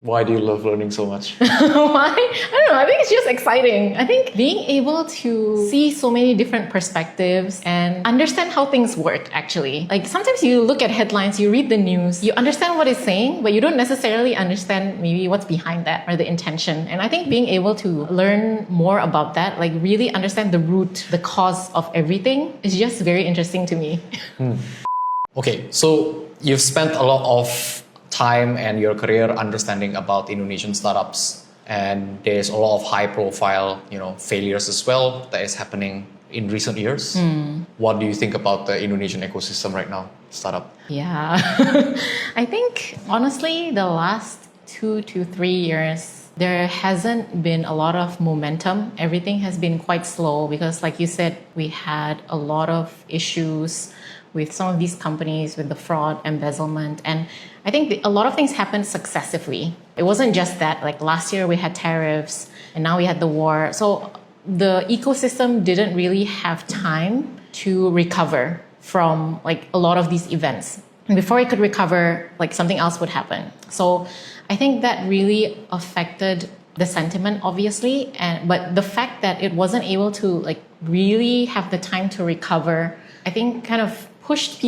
Why do you love learning so much? Why? I don't know. I think it's just exciting. I think being able to see so many different perspectives and understand how things work, actually. Like sometimes you look at headlines, you read the news, you understand what it's saying, but you don't necessarily understand maybe what's behind that or the intention. And I think being able to learn more about that, like really understand the root, the cause of everything is just very interesting to me. Okay, so you've spent a lot of time and your career understanding about Indonesian startups, and there's a lot of high profile, failures as well that is happening in recent years. What do you think about the Indonesian ecosystem right now, startup? Yeah. I think honestly, the last 2 to 3 years, there hasn't been a lot of momentum. Everything has been quite slow because, like you said, we had a lot of issues with some of these companies, with the fraud, embezzlement. And I think a lot of things happened successively. It wasn't just that, like last year we had tariffs and now we had the war. So the ecosystem didn't really have time to recover from like a lot of these events. And before it could recover, like something else would happen. So I think that really affected the sentiment, obviously. But the fact that it wasn't able to like really have the time to recover, I think kind of pushed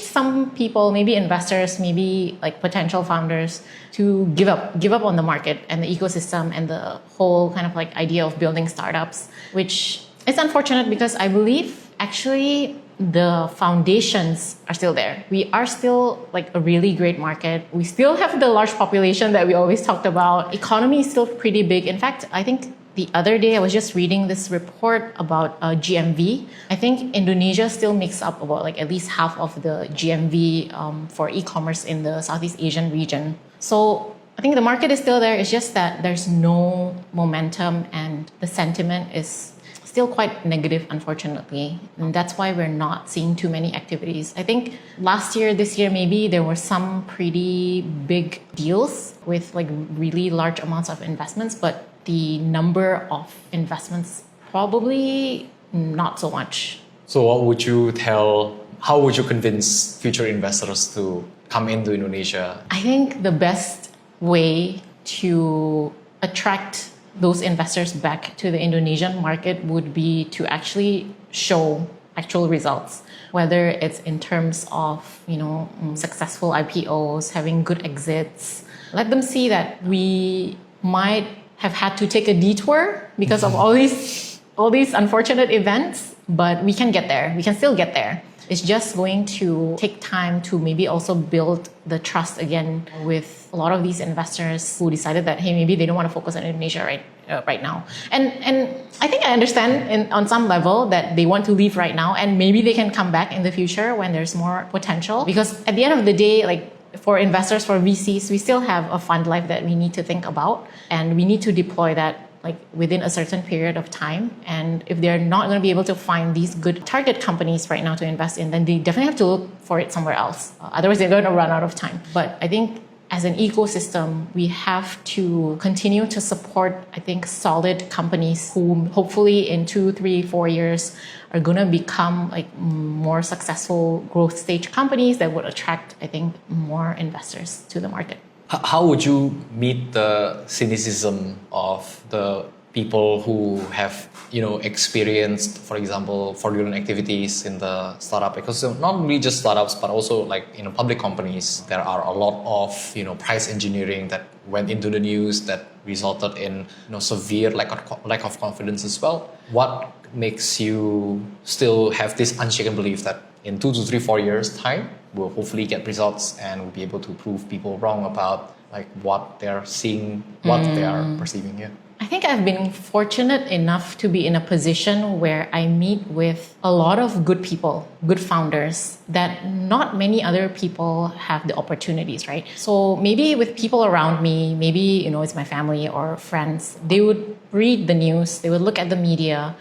some people, maybe investors, maybe like potential founders to give up on the market and the ecosystem and the whole kind of like idea of building startups, which is unfortunate because I believe actually the foundations are still there. We are still like a really great market. We still have the large population that we always talked about. Economy is still pretty big. In fact, I think the other day I was just reading this report about GMV. I think Indonesia still makes up about like at least half of the GMV for e-commerce in the Southeast Asian region. So I think the market is still there. It's just that there's no momentum and the sentiment is still quite negative, unfortunately. And that's why we're not seeing too many activities. I think last year, this year, maybe there were some pretty big deals with like really large amounts of investments, but the number of investments probably not so much. So how would you convince future investors to come into Indonesia? I think the best way to attract those investors back to the Indonesian market would be to actually show actual results, whether it's in terms of, successful IPOs, having good exits. Let them see that we might have had to take a detour because of all these unfortunate events, but we can get there. We can still get there. It's just going to take time to maybe also build the trust again with a lot of these investors who decided that, hey, maybe they don't want to focus on Indonesia right now. And I think I understand on some level that they want to leave right now and maybe they can come back in the future when there's more potential. Because at the end of the day, like for investors, for VCs, we still have a fund life that we need to think about and we need to deploy that like within a certain period of time. And if they're not going to be able to find these good target companies right now to invest in, then they definitely have to look for it somewhere else. Otherwise, they're going to run out of time. But I think as an ecosystem, we have to continue to support, I think, solid companies who hopefully in 2, 3, 4 years are going to become like more successful growth stage companies that would attract, I think, more investors to the market. How would you meet the cynicism of the people who have, experienced, for example, fraudulent activities in the startup ecosystem? Not really just startups, but also like, public companies. There are a lot of, price engineering that went into the news that resulted in, severe lack of confidence as well. What makes you still have this unshaken belief that in 2 to 3, 4 years time, we'll hopefully get results and we'll be able to prove people wrong about like what they're seeing, what they are perceiving here? I think I've been fortunate enough to be in a position where I meet with a lot of good people, good founders that not many other people have the opportunities, right? So maybe with people around me, maybe, it's my family or friends, they would read the news, they would look at the media.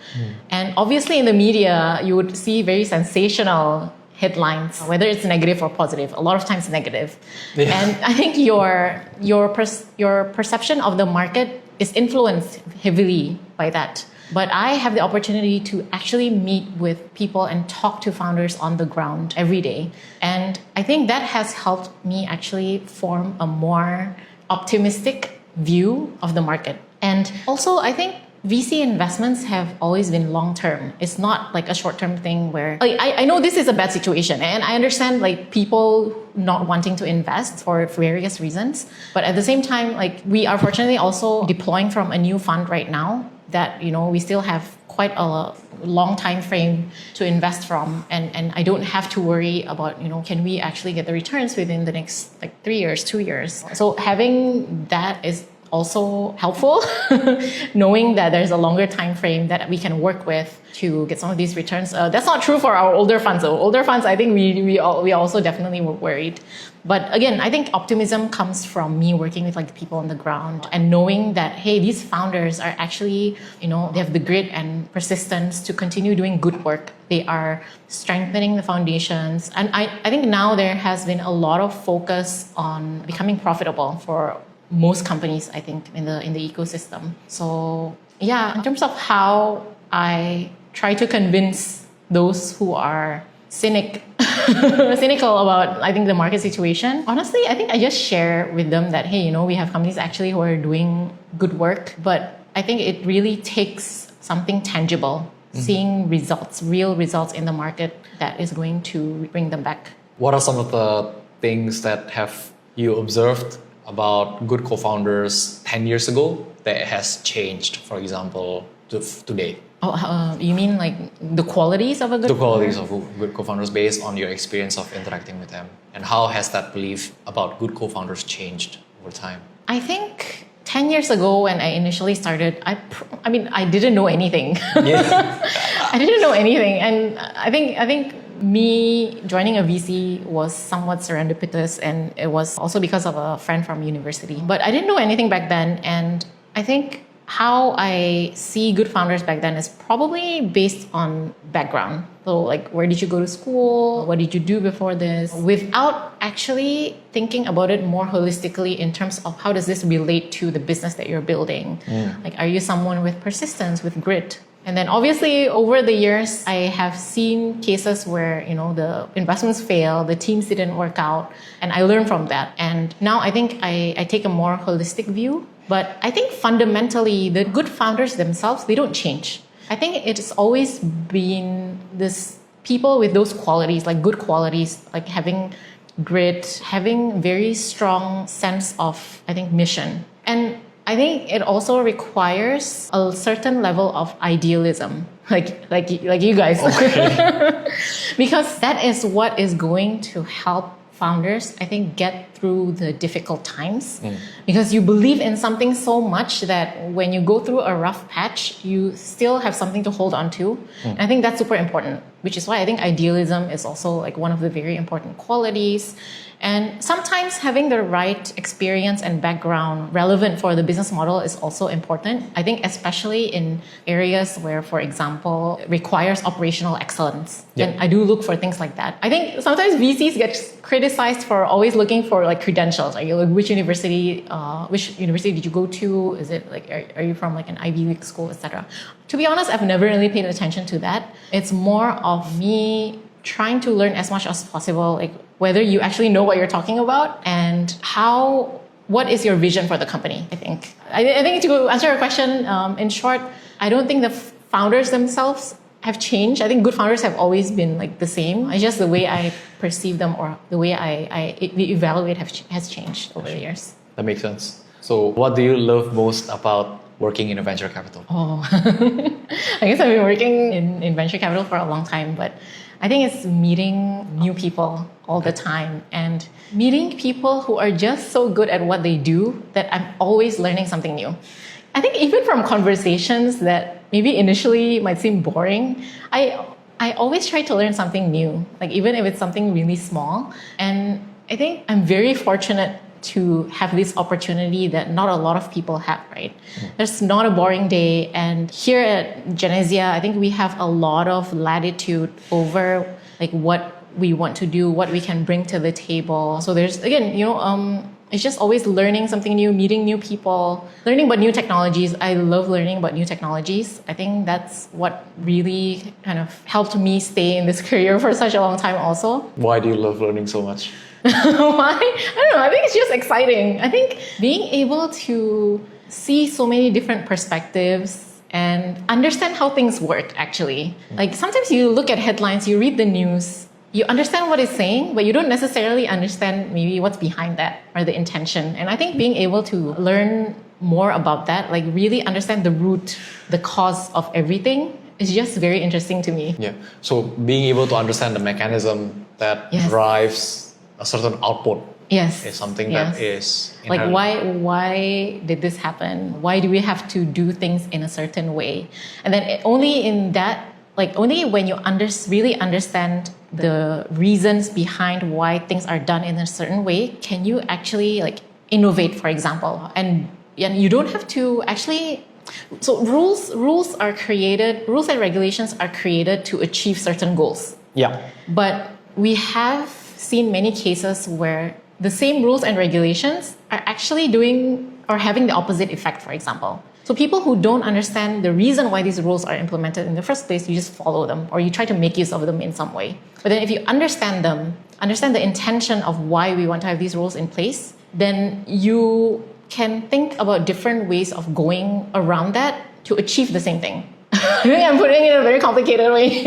And obviously in the media, you would see very sensational headlines, whether it's negative or positive, a lot of times negative. Yeah. And I think your perception of the market is influenced heavily by that. But I have the opportunity to actually meet with people and talk to founders on the ground every day. And I think that has helped me actually form a more optimistic view of the market. And also, I think VC investments have always been long-term. It's not like a short-term thing where, like, I know this is a bad situation and I understand like people not wanting to invest for various reasons. But at the same time, like we are fortunately also deploying from a new fund right now that, we still have quite a long time frame to invest from. And I don't have to worry about, can we actually get the returns within the next like 3 years, 2 years. So having that is also helpful, knowing that there's a longer time frame that we can work with to get some of these returns. That's not true for our older funds. So older funds, I think we also definitely were worried. But again, I think optimism comes from me working with like people on the ground and knowing that, hey, these founders are actually, they have the grit and persistence to continue doing good work. They are strengthening the foundations. And I think now there has been a lot of focus on becoming profitable for most companies, I think, in the ecosystem. So yeah, in terms of how I try to convince those who are cynical about, I think, the market situation, honestly, I think I just share with them that, hey, we have companies actually who are doing good work, but I think it really takes something tangible, seeing results, real results in the market that is going to bring them back. What are some of the things that have you observed about good co-founders 10 years ago that has changed, for example, to today? You mean like the qualities of a good The qualities of good co-founders based on your experience of interacting with them. And how has that belief about good co-founders changed over time? I think 10 years ago when I initially started, I didn't know anything. Yeah. I didn't know anything. And I think me joining a VC was somewhat serendipitous, and it was also because of a friend from university. But I didn't know anything back then, and I think how I see good founders back then is probably based on background. So like, where did you go to school? What did you do before this? Without actually thinking about it more holistically in terms of how does this relate to the business that you're building? Like, are you someone with persistence, with grit? And then obviously over the years, I have seen cases where, the investments fail, the teams didn't work out, and I learned from that. And now I think I take a more holistic view. But I think fundamentally, the good founders themselves, they don't change. I think it's always been this people with those qualities, like good qualities, like having grit, having very strong sense of, I think, mission. And I think it also requires a certain level of idealism, like you guys. Okay. Because that is what is going to help founders, I think, get through the difficult times. Because you believe in something so much that when you go through a rough patch, you still have something to hold on to. And I think that's super important, which is why I think idealism is also like one of the very important qualities. And sometimes having the right experience and background relevant for the business model is also important. I think especially in areas where, for example, it requires operational excellence. Yeah. And I do look for things like that. I think sometimes VCs get criticized for always looking for like credentials. Like, which university did you go to? Is it like, are you from like an Ivy League school, etc.? To be honest, I've never really paid attention to that. It's more of me trying to learn as much as possible, like whether you actually know what you're talking about and what is your vision for the company, I think. I think to answer your question, in short, I don't think the founders themselves have changed. I think good founders have always been like the same. It's just the way I perceive them or the way I evaluate has changed over the years. That makes sense. So what do you love most about working in a venture capital? I guess I've been working in venture capital for a long time, but I think it's meeting new people all the time and meeting people who are just so good at what they do that I'm always learning something new. I think even from conversations that maybe initially might seem boring, I always try to learn something new, like even if it's something really small. And I think I'm very fortunate to have this opportunity that not a lot of people have, right? There's not a boring day. And here at Genesia, I think we have a lot of latitude over like what we want to do, what we can bring to the table. So there's, again, it's just always learning something new, meeting new people, learning about new technologies. I love learning about new technologies. I think that's what really kind of helped me stay in this career for such a long time also. Why do you love learning so much? Why? I don't know. I think it's just exciting. I think being able to see so many different perspectives and understand how things work, actually. Like sometimes you look at headlines, you read the news, you understand what it's saying, but you don't necessarily understand maybe what's behind that or the intention. And I think being able to learn more about that, like really understand the root, the cause of everything, is just very interesting to me. Yeah. So being able to understand the mechanism that drives a certain output is something that is like why did this happen? Why do we have to do things in a certain way? And then only in that, like only when you really understand the reasons behind why things are done in a certain way, can you actually like innovate, for example. And you don't have to actually. So rules and regulations are created to achieve certain goals. Yeah. But we have seen many cases where the same rules and regulations are actually doing or having the opposite effect, for example. So people who don't understand the reason why these rules are implemented in the first place, you just follow them or you try to make use of them in some way. But then if you understand them, understand the intention of why we want to have these rules in place, then you can think about different ways of going around that to achieve the same thing. I think I'm putting it in a very complicated way.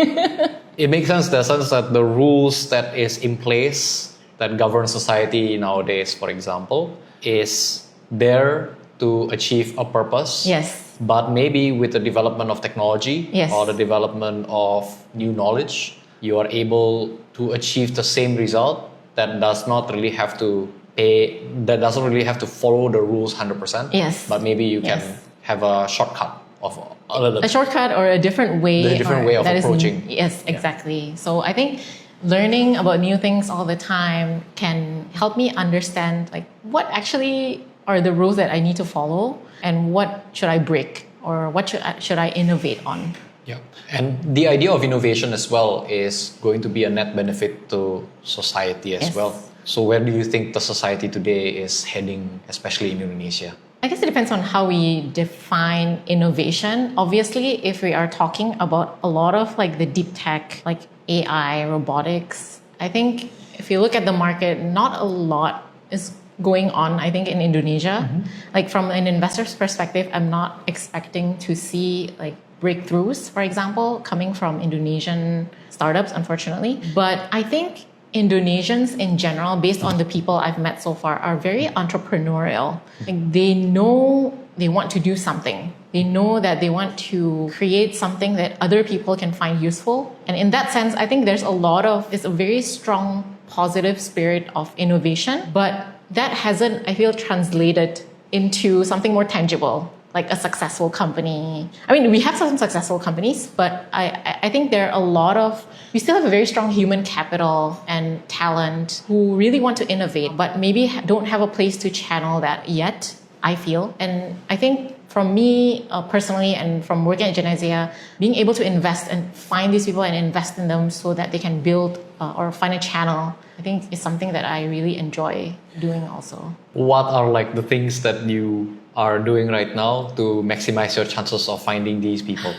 It makes sense in the sense that the rules that is in place that govern society nowadays, for example, is there to achieve a purpose. Yes. But maybe with the development of technology or the development of new knowledge, you are able to achieve the same result that does not really have to that doesn't really have to follow the rules 100%. Yes. But maybe you can have a shortcut of a shortcut or a different way. A different way of approaching. Yes, exactly. So I think learning about new things all the time can help me understand like what actually are the rules that I need to follow and what should I break or what should I innovate on. Yeah, and the idea of innovation as well is going to be a net benefit to society as well. So where do you think the society today is heading, especially in Indonesia? I guess it depends on how we define innovation. Obviously, if we are talking about a lot of like the deep tech, like AI, robotics, I think if you look at the market, not a lot is going on, I think, in Indonesia. Like from an investor's perspective, I'm not expecting to see like breakthroughs, for example, coming from Indonesian startups, unfortunately. But I think Indonesians in general, based on the people I've met so far, are very entrepreneurial. Like they know they want to do something. They know that they want to create something that other people can find useful. And in that sense, I think there's a very strong positive spirit of innovation, but that hasn't, I feel, translated into something more tangible, like a successful company. I mean, we have some successful companies, but I think there are we still have a very strong human capital and talent who really want to innovate, but maybe don't have a place to channel that yet, I feel. And I think from me personally and from working at Genesia, being able to invest and find these people and invest in them so that they can build or find a channel, I think is something that I really enjoy doing also. What are like the things that you are doing right now to maximize your chances of finding these people?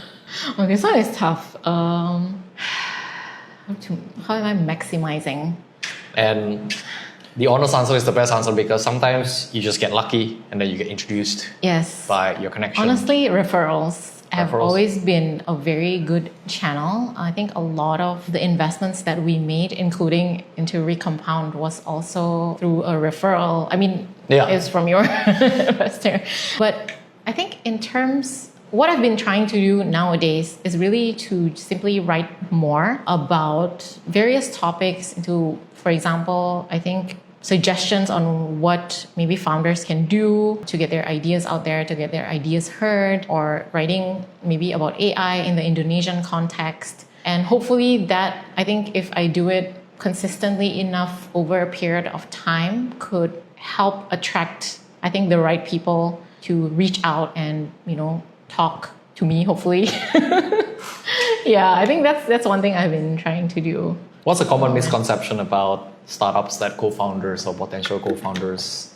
Well, this one is tough. How am I maximizing? And the honest answer is the best answer because sometimes you just get lucky and then you get introduced by your connection. Honestly, referrals have always been a very good channel. I think a lot of the investments that we made, including into Recompound, was also through a referral. I mean, it's from your investor. But I think what I've been trying to do nowadays is really to simply write more about various topics into, for example, I think suggestions on what maybe founders can do to get their ideas out there, to get their ideas heard, or writing maybe about AI in the Indonesian context. And hopefully that, I think if I do it consistently enough over a period of time, could help attract, I think, the right people to reach out and, talk to me, hopefully. Yeah, I think that's one thing I've been trying to do. What's a common misconception about startups that co-founders or potential co-founders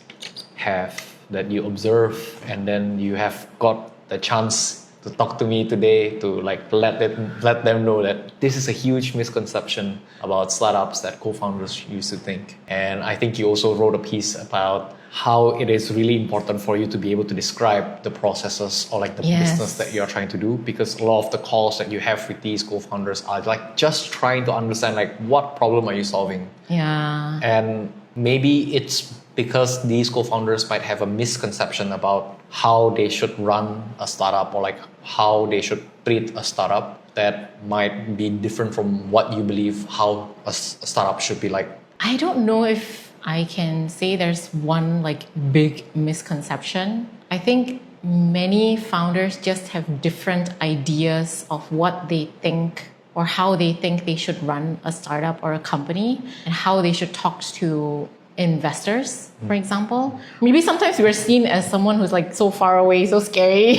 have that you observe and then you have got the chance to talk to me today to like let them know that this is a huge misconception about startups that co-founders used to think. And I think you also wrote a piece about how it is really important for you to be able to describe the processes or like the business that you're trying to do, because a lot of the calls that you have with these co-founders are like just trying to understand like what problem are you solving. Yeah. And maybe it's because these co-founders might have a misconception about how they should run a startup or like how they should treat a startup that might be different from what you believe how a startup should be like. I don't know if I can say there's one like big misconception. I think many founders just have different ideas of what they think or how they think they should run a startup or a company and how they should talk to investors, for example. Maybe sometimes we're seen as someone who's like so far away, so scary.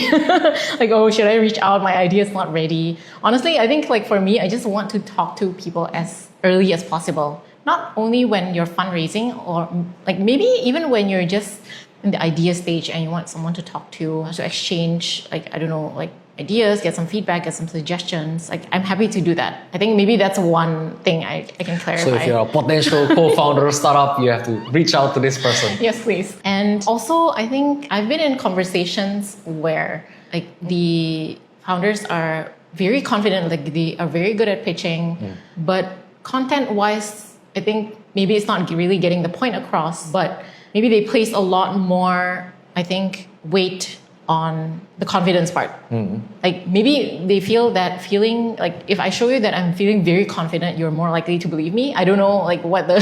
Like, oh, should I reach out? My idea is not ready. Honestly, I think like for me, I just want to talk to people as early as possible. Not only when you're fundraising or like maybe even when you're just in the idea stage and you want someone to talk to exchange like, I don't know, like ideas, get some feedback, get some suggestions. Like I'm happy to do that. I think maybe that's one thing I can clarify. So if you're a potential co-founder of startup, you have to reach out to this person. Yes, please. And also I think I've been in conversations where like the founders are very confident, like they are very good at pitching, but content-wise, I think maybe it's not really getting the point across, but maybe they place a lot more, I think, weight on the confidence part. Like maybe they feel that feeling like if I show you that I'm feeling very confident, you're more likely to believe me. I don't know like what the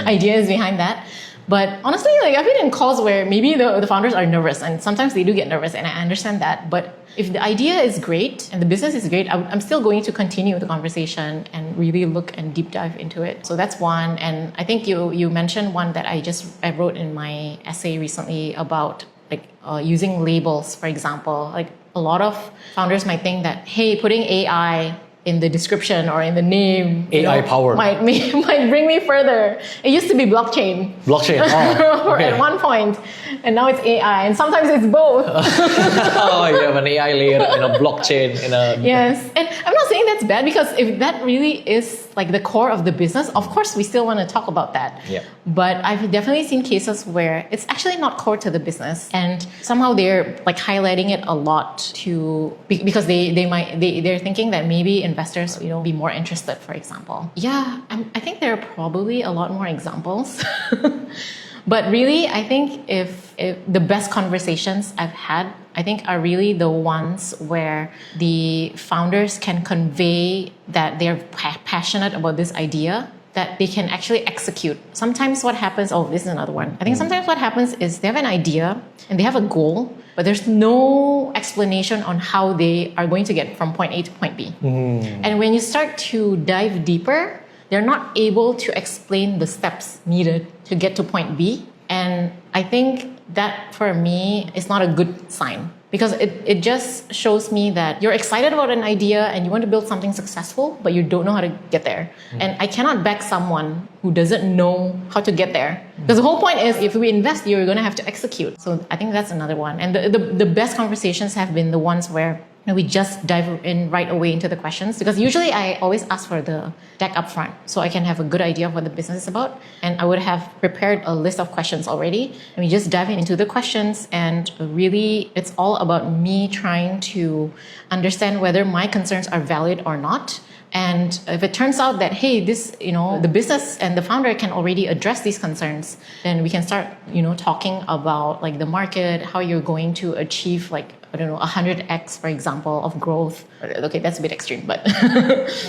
idea is behind that. But honestly, like I've been in calls where maybe the founders are nervous and sometimes they do get nervous and I understand that. But if the idea is great and the business is great, I'm still going to continue the conversation and really look and deep dive into it. So that's one. And I think you mentioned one that I wrote in my essay recently about like using labels, for example. Like a lot of founders might think that, hey, putting AI in the description or in the name AI powered might bring me further. It used to be blockchain. At one point, and now it's AI, and sometimes it's both. Oh, you have an AI layer and a blockchain in a yes. And I'm not saying that's bad, because if that really is like the core of the business, of course we still want to talk about that. Yeah. But I've definitely seen cases where it's actually not core to the business, and somehow they're like highlighting it a lot to because they're thinking that maybe investors be more interested, for example. Yeah, I think there are probably a lot more examples. But really, I think if the best conversations I've had, I think are really the ones where the founders can convey that they're passionate about this idea, that they can actually execute. Sometimes what happens, this is another one. I think sometimes what happens is they have an idea and they have a goal, but there's no explanation on how they are going to get from point A to point B. And when you start to dive deeper, they're not able to explain the steps needed to get to point B. And I think that for me is not a good sign, because it just shows me that you're excited about an idea and you want to build something successful, but you don't know how to get there. And I cannot back someone who doesn't know how to get there. Because the whole point is, if we invest, you're going to have to execute. So I think that's another one. And the best conversations have been the ones where we just dive in right away into the questions, because usually I always ask for the deck up front so I can have a good idea of what the business is about, and I would have prepared a list of questions already, and we just dive into the questions. And really it's all about me trying to understand whether my concerns are valid or not. And if it turns out that, hey, this, the business and the founder can already address these concerns, then we can start, talking about like the market, how you're going to achieve 100x, for example, of growth. Okay, that's a bit extreme, but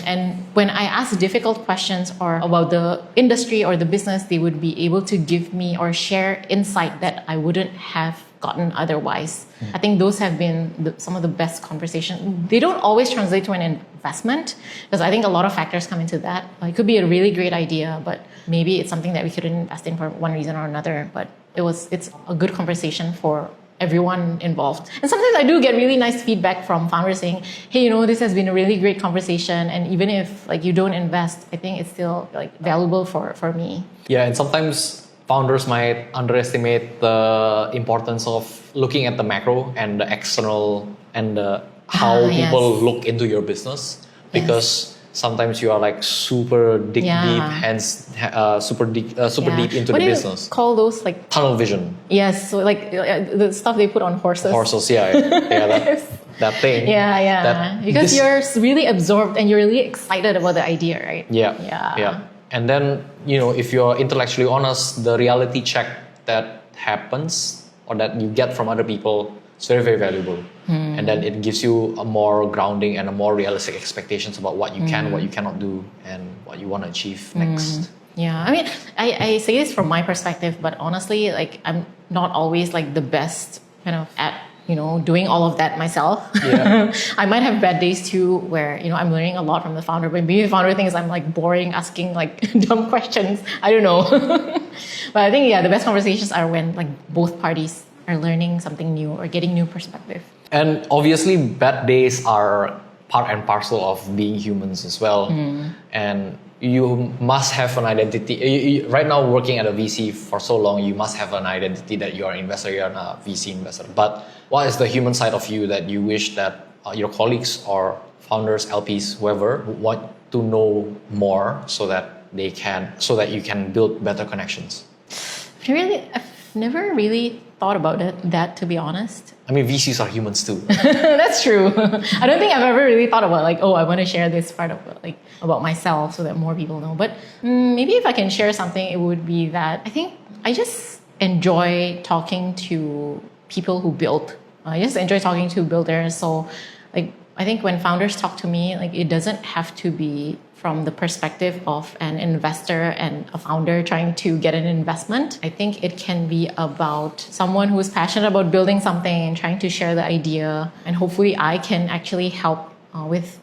and when I ask difficult questions or about the industry or the business, they would be able to give me or share insight that I wouldn't have gotten otherwise. I think those have been some of the best conversations. They don't always translate to an investment, because I think a lot of factors come into that. It could be a really great idea, but maybe it's something that we couldn't invest in for one reason or another. But it's a good conversation for everyone involved. And sometimes I do get really nice feedback from founders saying, hey, this has been a really great conversation, and even if you don't invest, I think it's still valuable for me. Yeah, and sometimes founders might underestimate the importance of looking at the macro and the external and how people yes. look into your business, because sometimes you are like super deep, super deep into what the do business. You call those like tunnel vision. Yes, so like the stuff they put on horses. Horses, yeah, that thing. Yeah. Because you're really absorbed and you're really excited about the idea, right? Yeah. And then, if you're intellectually honest, the reality check that happens or that you get from other people is very, very valuable. And then it gives you a more grounding and a more realistic expectations about what you can, what you cannot do, and what you want to achieve next. Yeah, I mean, I say this from my perspective, but honestly, like I'm not always like the best kind of at doing all of that myself. Yeah. I might have bad days too where, I'm learning a lot from the founder, but maybe the founder thinks I'm like boring, asking like dumb questions. I don't know. But I think, the best conversations are when like both parties are learning something new or getting new perspective. And obviously bad days are part and parcel of being humans as well. And you must have an identity. Right now, working at a VC for so long, you must have an identity that you are an investor, you're a VC investor. But what is the human side of you that you wish that your colleagues or founders, LPs, whoever, want to know more so that you can build better connections? I've never really thought about that, to be honest. I mean, VCs are humans too. That's true. I don't think I've ever really thought about like, I want to share this part of like about myself so that more people know. But maybe if I can share something, it would be that I think I just enjoy talking to people who build. I just enjoy talking to builders. So like, I think when founders talk to me, like it doesn't have to be from the perspective of an investor and a founder trying to get an investment. I think it can be about someone who's passionate about building something and trying to share the idea. And hopefully I can actually help with,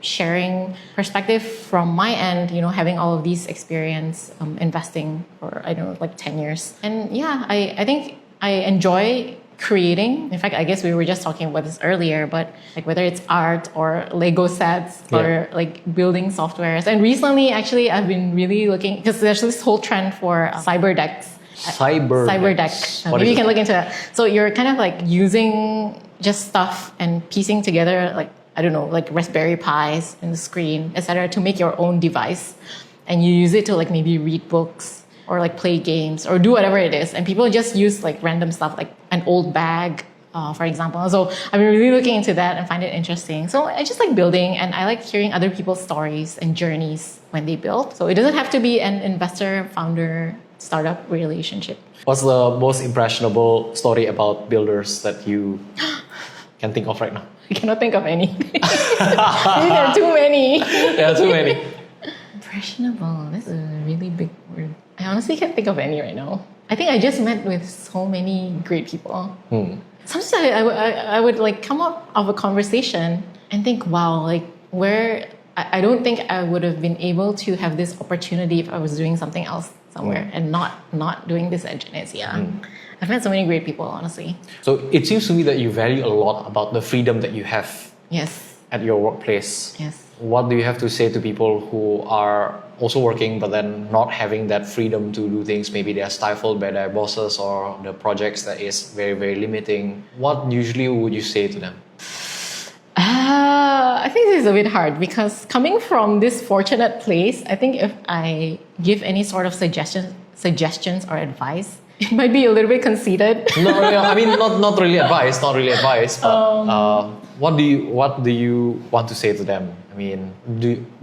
sharing perspective from my end, having all of these experience investing for, 10 years. And I think I enjoy creating. In fact, I guess we were just talking about this earlier, but like whether it's art or Lego sets or like building softwares. And recently, actually, I've been really looking, because there's this whole trend for cyber decks. Cyber deck. Maybe you can look into that. So you're kind of like using just stuff and piecing together like, like Raspberry Pis in the screen, etc., to make your own device. And you use it to like maybe read books or like play games or do whatever it is. And people just use like random stuff like an old bag, for example. So I've been really looking into that and find it interesting. So I just like building, and I like hearing other people's stories and journeys when they build. So it doesn't have to be an investor-founder startup relationship. What's the most impressionable story about builders that you can think of right now? I cannot think of any. Maybe there are too many. There are too many. Impressionable. That's a really big word. I honestly can't think of any right now. I think I just met with so many great people. Sometimes I would like come up of a conversation and think, wow, like where I don't think I would have been able to have this opportunity if I was doing something else somewhere and not doing this at Genesia. I've met so many great people, honestly. So it seems to me that you value a lot about the freedom that you have at your workplace. Yes. What do you have to say to people who are also working but then not having that freedom to do things? Maybe they are stifled by their bosses or the projects that is very, very limiting. What usually would you say to them? I think this is a bit hard because coming from this fortunate place, I think if I give any sort of suggestions or advice, it might be a little bit conceited. I mean, not really advice, but what do you want to say to them? I mean,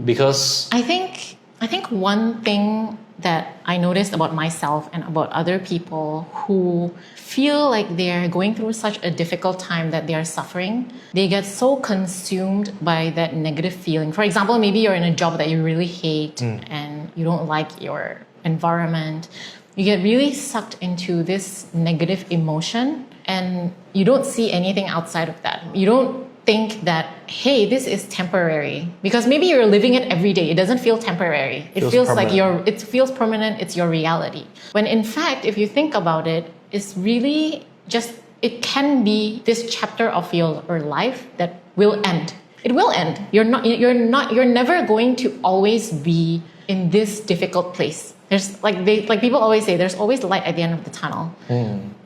because I think one thing that I noticed about myself and about other people who feel like they're going through such a difficult time that they are suffering, they get so consumed by that negative feeling. For example, maybe you're in a job that you really hate and you don't like your environment. You get really sucked into this negative emotion and you don't see anything outside of that. You don't think that, hey, this is temporary, because maybe you're living it every day. It doesn't feel temporary. It feels like it feels permanent. It's your reality. When in fact, if you think about it, it's really just, it can be this chapter of your life that will end. It will end. You're never going to always be in this difficult place. There's like people always say, there's always light at the end of the tunnel.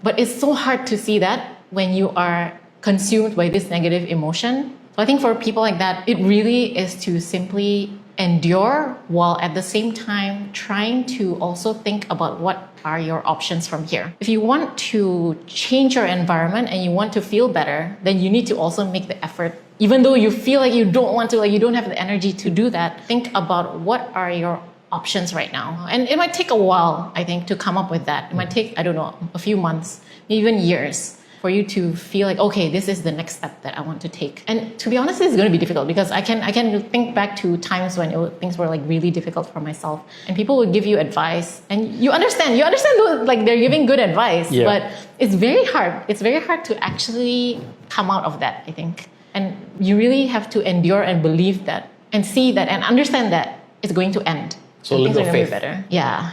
But it's so hard to see that when you are consumed by this negative emotion. So I think for people like that, it really is to simply endure while at the same time trying to also think about what are your options from here. If you want to change your environment and you want to feel better, then you need to also make the effort. Even though you feel like you don't want to, like you don't have the energy to do that, think about what are your options right now. And it might take a while, I think, to come up with that. It might take, I don't know, a few months, even years, for you to feel like, okay, this is the next step that I want to take. And to be honest, it's going to be difficult because I can think back to times when things were like really difficult for myself, and people would give you advice, and you understand those, like they're giving good advice, but it's very hard. It's very hard to actually come out of that, I think. And you really have to endure and believe that, and see that, and understand that it's going to end. So a little faith. Better. Yeah.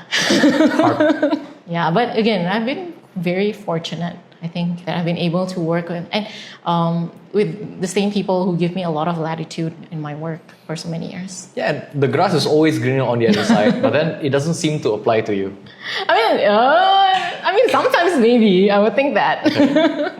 Yeah, but again, I've been very fortunate. I think that I've been able to work with the same people who give me a lot of latitude in my work for so many years. Yeah, and the grass is always greener on the other side, but then it doesn't seem to apply to you. I mean, sometimes maybe I would think that, okay.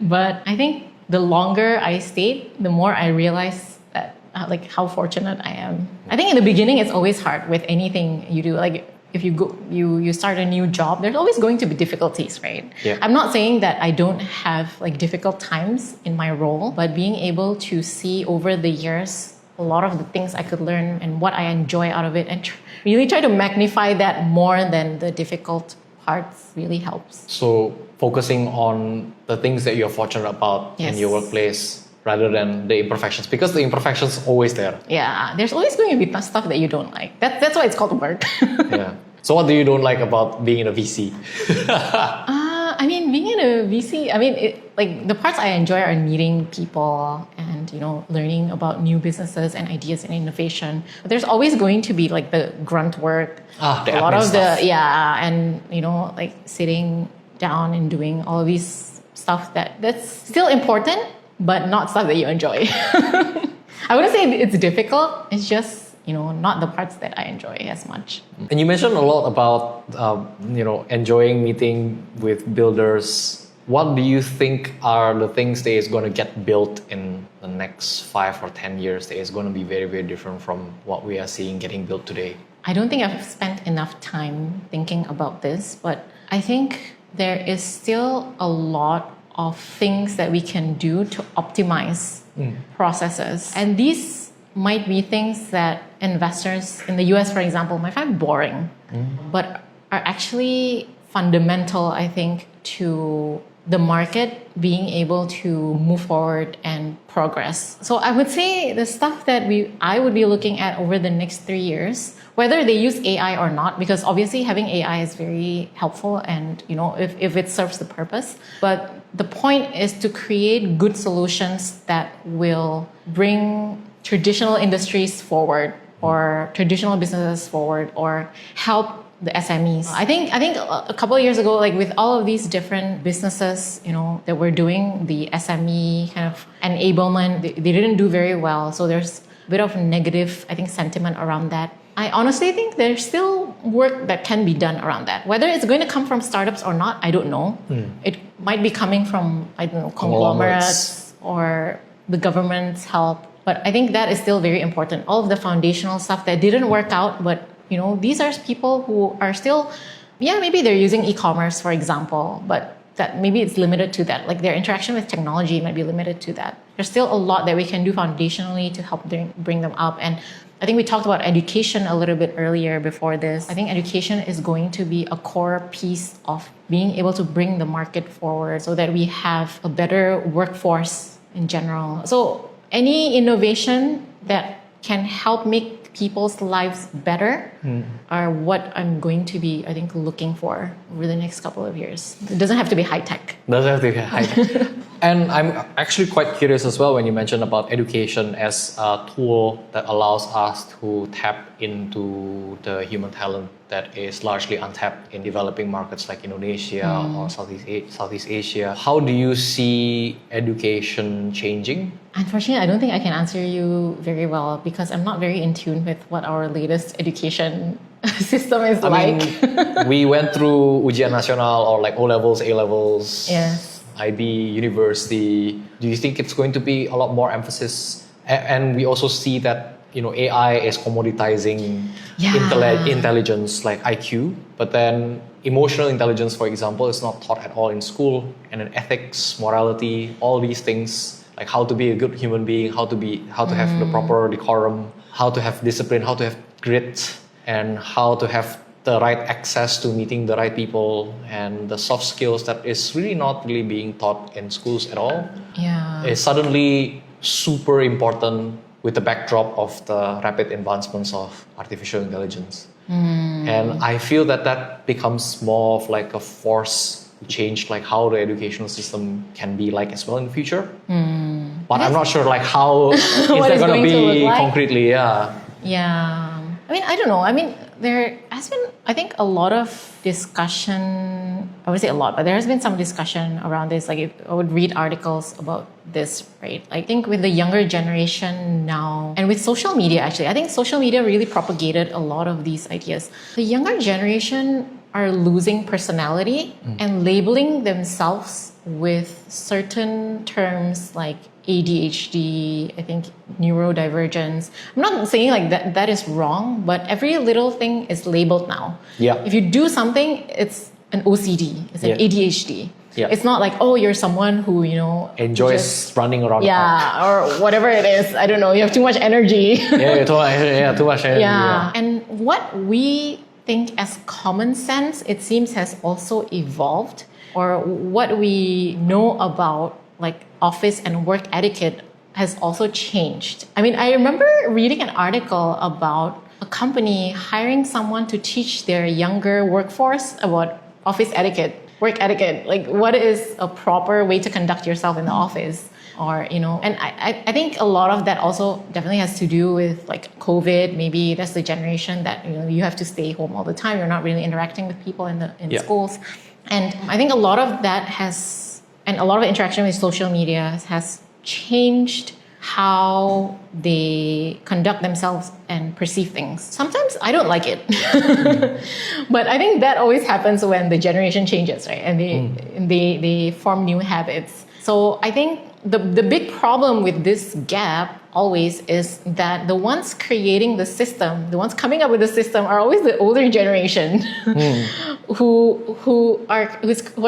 But I think the longer I stayed, the more I realized that like how fortunate I am. I think in the beginning it's always hard with anything you do. Like if you start a new job, there's always going to be difficulties, right? Yeah. I'm not saying that I don't have like difficult times in my role, but being able to see over the years a lot of the things I could learn and what I enjoy out of it, and really try to magnify that more than the difficult parts really helps. So focusing on the things that you're fortunate about in your workplace rather than the imperfections, because the imperfections are always there. Yeah, there's always going to be stuff that you don't like. That's why it's called work. Yeah. So what do you don't like about being in a VC? I mean, being in a VC, like the parts I enjoy are meeting people and, learning about new businesses and ideas and innovation. But there's always going to be like the grunt work. The a lot of stuff. and, like sitting down and doing all of these stuff that's still important, but not stuff that you enjoy. I wouldn't say it's difficult. It's just, not the parts that I enjoy as much. And you mentioned a lot about, enjoying meeting with builders. What do you think are the things that is going to get built in the next 5 or 10 years that is going to be very, very different from what we are seeing getting built today? I don't think I've spent enough time thinking about this, but I think there is still a lot of things that we can do to optimize processes. And these might be things that investors in the US, for example, might find boring, but are actually fundamental, I think, to the market being able to move forward and progress. So I would say the stuff that I would be looking at over the next 3 years, whether they use AI or not, because obviously having AI is very helpful and, if it serves the purpose. But the point is to create good solutions that will bring traditional industries forward or traditional businesses forward or help the SMEs. I think a couple of years ago, like with all of these different businesses, that we're doing the SME kind of enablement, they didn't do very well. So there's a bit of negative, I think, sentiment around that. I honestly think there's still work that can be done around that. Whether it's going to come from startups or not, I don't know. It might be coming from, I don't know, conglomerates or the government's help. But I think that is still very important. All of the foundational stuff that didn't work out, but these are people who are still, maybe they're using e-commerce, for example, but that maybe it's limited to that. Like their interaction with technology might be limited to that. There's still a lot that we can do foundationally to help bring them up. And I think we talked about education a little bit earlier before this. I think education is going to be a core piece of being able to bring the market forward so that we have a better workforce in general. So any innovation that can help make people's lives better are what I'm going to be, I think, looking for over the next couple of years. It doesn't have to be high tech. Doesn't have to be high tech. And I'm actually quite curious as well when you mentioned about education as a tool that allows us to tap into the human talent that is largely untapped in developing markets like Indonesia or Southeast Asia. How do you see education changing? Unfortunately, I don't think I can answer you very well because I'm not very in tune with what our latest education system is like. I mean, we went through ujian nasional or like O levels, A levels. Yes. IB, university, do you think it's going to be a lot more emphasis? And we also see that, AI is commoditizing intelligence like IQ, but then emotional intelligence, for example, is not taught at all in school. And then ethics, morality, all these things, like how to be a good human being, how to have the proper decorum, how to have discipline, how to have grit, and how to have the right access to meeting the right people, and the soft skills that is not really being taught in schools at all. Yeah. It's suddenly super important with the backdrop of the rapid advancements of artificial intelligence. And I feel that becomes more of like a force to change like how the educational system can be like as well in the future. But I'm not sure like how is that going to be concretely. Yeah. I don't know. There has been, I think, a lot of discussion. I would say a lot, but there has been some discussion around this. Like, I would read articles about this, right? I think with the younger generation now, and with social media, actually, I think social media really propagated a lot of these ideas. The younger generation are losing personality and labeling themselves with certain terms like ADHD, I think neurodivergence. I'm not saying like that is wrong, but every little thing is labeled now. Yeah. If you do something, it's an OCD, it's an ADHD. Yeah. It's not like, oh, you're someone who, enjoys running around the park. or whatever it is. I don't know, you have too much energy. Too much energy. Yeah. And what we think as common sense, it seems has also evolved, or what we know about like office and work etiquette has also changed. I remember reading an article about a company hiring someone to teach their younger workforce about office etiquette, work etiquette, like what is a proper way to conduct yourself in the office. Or, and I think a lot of that also definitely has to do with like COVID. Maybe that's the generation that, you have to stay home all the time. You're not really interacting with people in schools. And I think a lot of that and a lot of interaction with social media has changed how they conduct themselves and perceive things. Sometimes I don't like it. But I think that always happens when the generation changes, right? And they form new habits. So I think the big problem with this gap always is that the ones creating the system, the ones coming up with the system are always the older generation who are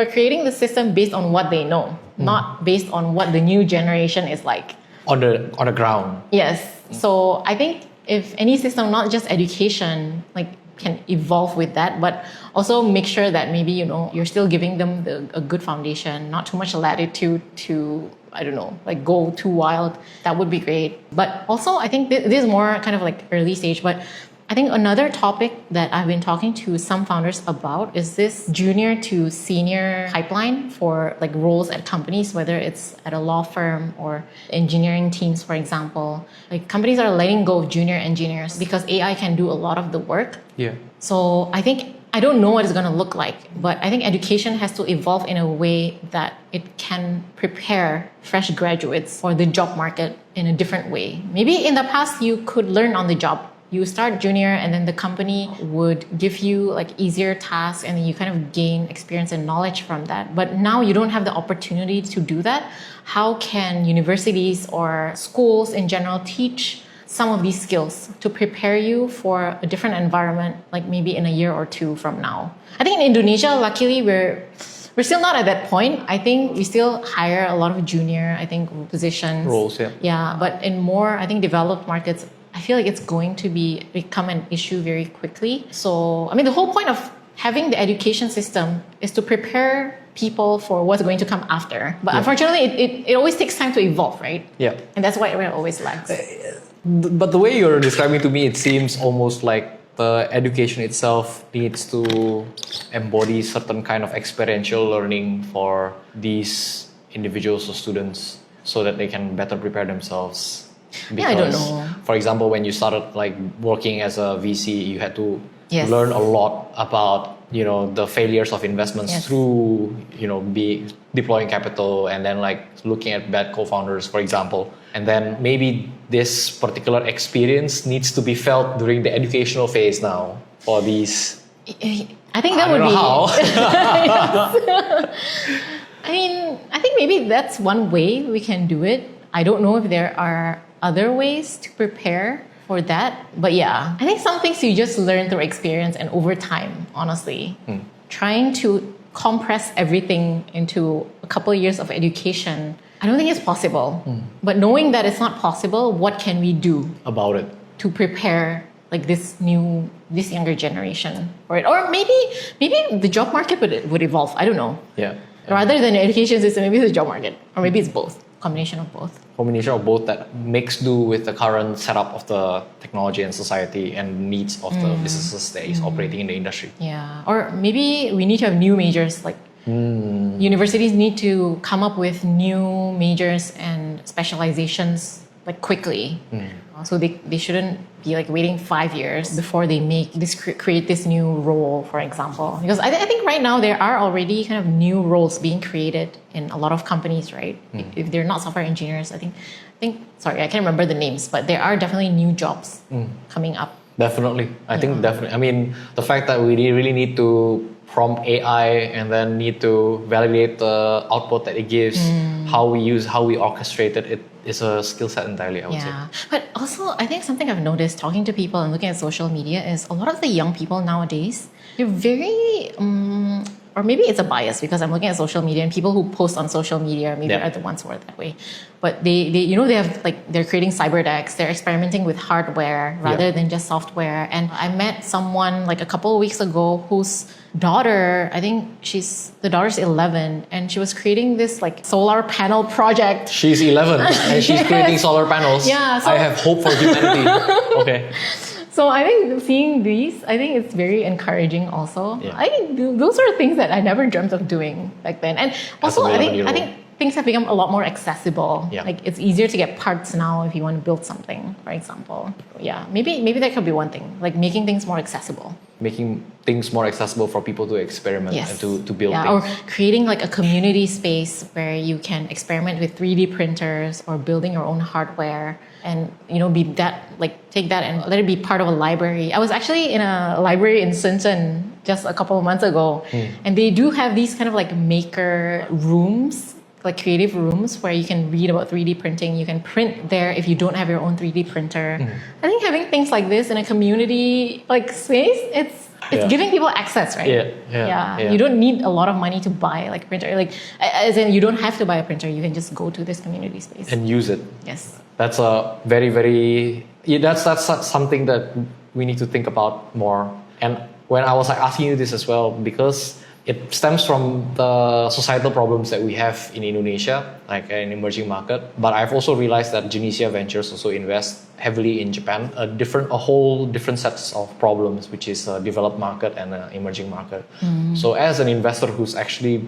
creating the system based on what they know, not based on what the new generation is like. On the ground. Yes. So I think if any system, not just education, like can evolve with that, but also make sure that maybe, you're still giving them a good foundation, not too much latitude to, I don't know, like go too wild. That would be great. But also I think this is more kind of like early stage, but I think another topic that I've been talking to some founders about is this junior to senior pipeline for like roles at companies, whether it's at a law firm or engineering teams, for example. Like companies are letting go of junior engineers because AI can do a lot of the work. Yeah. So I don't know what it's going to look like, but I think education has to evolve in a way that it can prepare fresh graduates for the job market in a different way. Maybe in the past you could learn on the job. You start junior and then the company would give you like easier tasks and then you kind of gain experience and knowledge from that. But now you don't have the opportunity to do that. How can universities or schools in general teach some of these skills to prepare you for a different environment, like maybe in a year or two from now? I think in Indonesia, luckily, we're still not at that point. I think we still hire a lot of junior, positions. Roles, yeah. Yeah, but in more, developed markets, I feel like it's going to become an issue very quickly. So, the whole point of having the education system is to prepare people for what's going to come after. But unfortunately, it always takes time to evolve, right? Yeah. And that's why it always lags. But the way you're describing to me, it seems almost like the education itself needs to embody certain kind of experiential learning for these individuals or students so that they can better prepare themselves. Because, I don't know. For example, when you started like working as a VC, you had to Yes. learn a lot about the failures of investments Yes. through deploying capital and then like looking at bad co-founders, for example. And then maybe this particular experience needs to be felt during the educational phase now for these. I think that would be. How. I think maybe that's one way we can do it. I don't know if there are other ways to prepare for that. But yeah, I think some things you just learn through experience and over time, honestly. Trying to compress everything into a couple of years of education, I don't think it's possible. But knowing that it's not possible, what can we do About it. to prepare like this younger generation for it? Or maybe the job market would evolve. I don't know. Yeah. Rather than the education system, maybe it's the job market, or maybe it's both. Combination of both. Combination of both that makes do with the current setup of the technology and society and needs of the businesses that is operating in the industry. Yeah. Or maybe we need to have new majors, like universities need to come up with new majors and specializations like quickly. So they shouldn't be like waiting 5 years before they make this create this new role, for example. Because I think right now there are already kind of new roles being created in a lot of companies, right? If they're not software engineers, I think sorry, I can't remember the names, but there are definitely new jobs coming up. Definitely. I think definitely. I mean, the fact that we really need to prompt AI and then need to validate the output that it gives, how we orchestrate it is a skill set entirely, I would say. But also, I think something I've noticed talking to people and looking at social media is a lot of the young people nowadays, they're very, or maybe it's a bias because I'm looking at social media and people who post on social media maybe are the ones who are that way. But they have like, they're creating cyber decks, they're experimenting with hardware rather than just software. And I met someone like a couple of weeks ago whose daughter, I think the daughter's 11 and she was creating this like solar panel project. She's 11 and she's creating solar panels. Yeah, so I have hope for humanity. Okay. So I think seeing these, I think it's very encouraging also. Yeah. I think those are things that I never dreamt of doing back then. And also I think things have become a lot more accessible. Yeah. Like it's easier to get parts now if you want to build something, for example. Yeah, maybe that could be one thing, like making things more accessible. Making things more accessible for people to experiment and to build things. Or creating like a community space where you can experiment with 3D printers or building your own hardware and take that and let it be part of a library. I was actually in a library in Shenzhen just a couple of months ago and they do have these kind of like maker rooms, like creative rooms where you can read about 3D printing. You can print there if you don't have your own 3D printer. I think having things like this in a community like space, it's giving people access, right? Yeah. You don't need a lot of money to buy like a printer. Like as in you don't have to buy a printer. You can just go to this community space and use it. Yes. That's a very, very that's something that we need to think about more. And when I was like asking you this as well, because it stems from the societal problems that we have in Indonesia, like an emerging market. But I've also realized that Genesia Ventures also invest heavily in Japan, a whole different sets of problems, which is a developed market and an emerging market. So as an investor who's actually,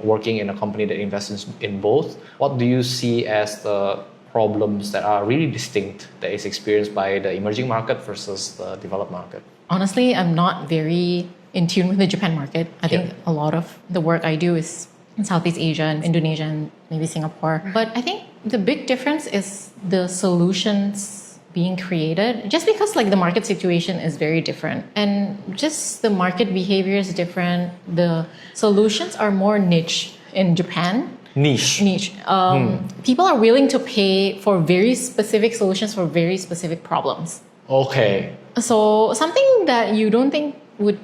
working in a company that invests in both, what do you see as the problems that are really distinct that is experienced by the emerging market versus the developed market? Honestly, I'm not very in tune with the Japan market. I think a lot of the work I do is in Southeast Asia and Indonesia and maybe Singapore. But I think the big difference is the solutions being created, just because like the market situation is very different and just the market behavior is different. The solutions are more niche in Japan. Niche. People are willing to pay for very specific solutions for very specific problems. Okay. So something that you don't think would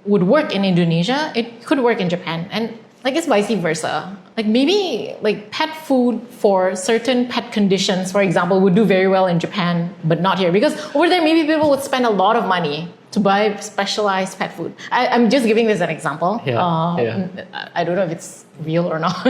work in Indonesia, it could work in Japan, and like it's vice versa. Like maybe like pet food for certain pet conditions, for example, would do very well in Japan, but not here because over there maybe people would spend a lot of money to buy specialized pet food. I'm just giving this an example. I don't know if it's real or not,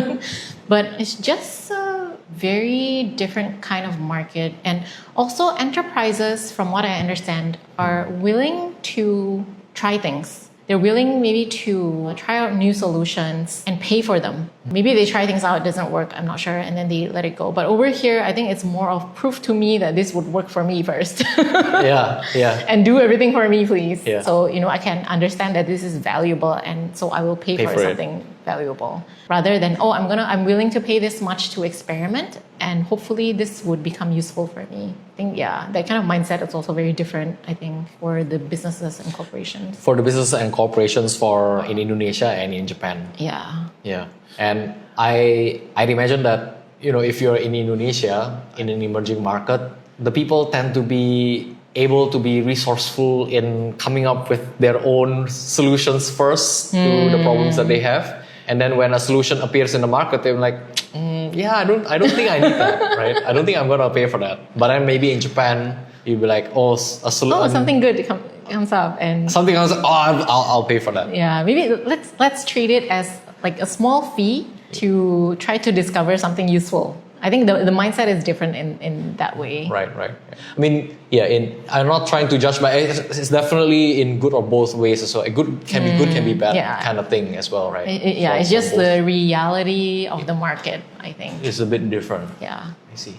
but it's just a very different kind of market. And also enterprises, from what I understand, are willing to try things. They're willing maybe to try out new solutions and pay for them. Maybe they try things out, it doesn't work, I'm not sure, and then they let it go. But over here, I think it's more of proof to me that this would work for me first. And do everything for me, please. So, I can understand that this is valuable and so I will pay for something valuable. Rather than, I'm willing to pay this much to experiment and hopefully this would become useful for me. I think, that kind of mindset is also very different, I think, for the businesses and corporations. For the businesses and corporations in Indonesia and in Japan. Yeah. And I'd imagine that, if you're in Indonesia, in an emerging market, the people tend to be able to be resourceful in coming up with their own solutions first to the problems that they have. And then when a solution appears in the market, they're like, yeah, I don't think I need that, right? I don't think I'm gonna pay for that. But then maybe in Japan, you'd be like, something good comes up, and something else. I'll pay for that. Yeah, maybe let's treat it as like a small fee to try to discover something useful. I think the mindset is different in that way. Right. I mean, I'm not trying to judge, but it's definitely in good or both ways as well. Good can be bad kind of thing as well, right? It's just the reality of the market, I think. It's a bit different. Yeah. I see.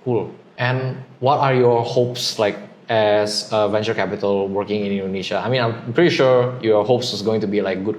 Cool. And what are your hopes like as a venture capital working in Indonesia? I mean, I'm pretty sure your hopes is going to be like good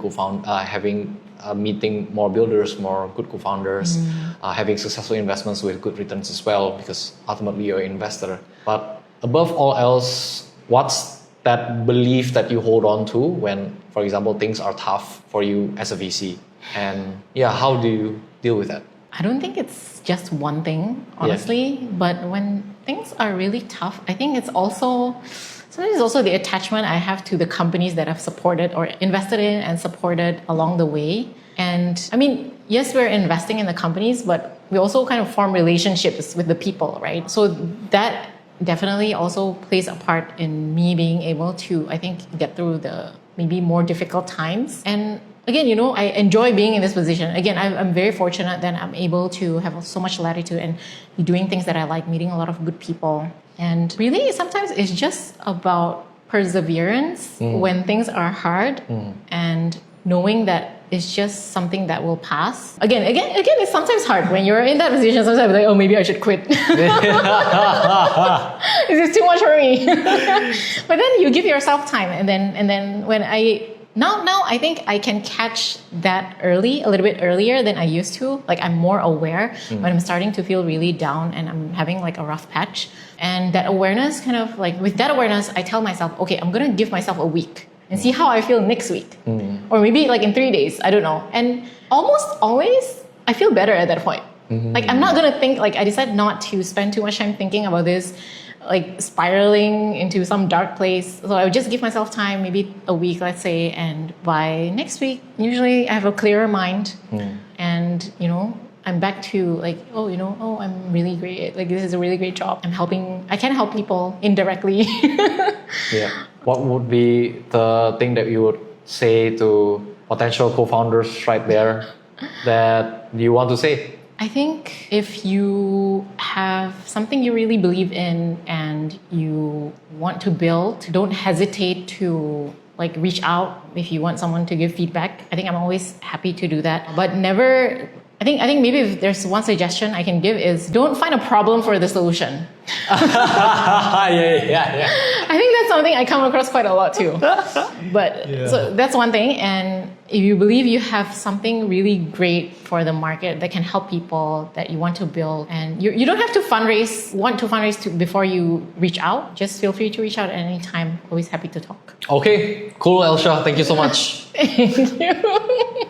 meeting more builders, more good co-founders, having successful investments with good returns as well, because ultimately you're an investor. But above all else, what's that belief that you hold on to when, for example, things are tough for you as a VC? And how do you deal with that? I don't think it's just one thing, honestly, but when things are really tough, I think sometimes it's also the attachment I have to the companies that I've supported or invested in and supported along the way. And I mean, yes, we're investing in the companies, but we also kind of form relationships with the people, right? So that definitely also plays a part in me being able to, I think, get through the maybe more difficult times. And again, I enjoy being in this position. Again, I'm very fortunate that I'm able to have so much latitude and be doing things that I like, meeting a lot of good people. And really, sometimes it's just about perseverance when things are hard and knowing that it's just something that will pass. Again, it's sometimes hard when you're in that position. Sometimes like, maybe I should quit. This is too much for me. But then you give yourself time, and then when now I think I can catch that a little bit earlier than I used to. Like I'm more aware when I'm starting to feel really down and I'm having like a rough patch. And that awareness with that awareness, I tell myself, okay, I'm going to give myself a week and see how I feel next week. Or maybe like in 3 days, I don't know. And almost always I feel better at that point. Like I'm not going to think, like I decide not to spend too much time thinking about this, like spiraling into some dark place. So I would just give myself time, maybe a week, let's say, and by next week, usually I have a clearer mind and, I'm back to like, I'm really great. Like this is a really great job. I can help people indirectly. What would be the thing that you would say to potential co-founders right there that you want to say? I think if you have something you really believe in and you want to build, don't hesitate to like reach out if you want someone to give feedback. I think I'm always happy to do that, but never. I think maybe if there's one suggestion I can give is don't find a problem for the solution. I think that's something I come across quite a lot too. But so that's one thing. And if you believe you have something really great for the market that can help people that you want to build, and you don't have to fundraise before you reach out. Just feel free to reach out at any time. Always happy to talk. Okay, cool, Elsha. Thank you so much. Thank you.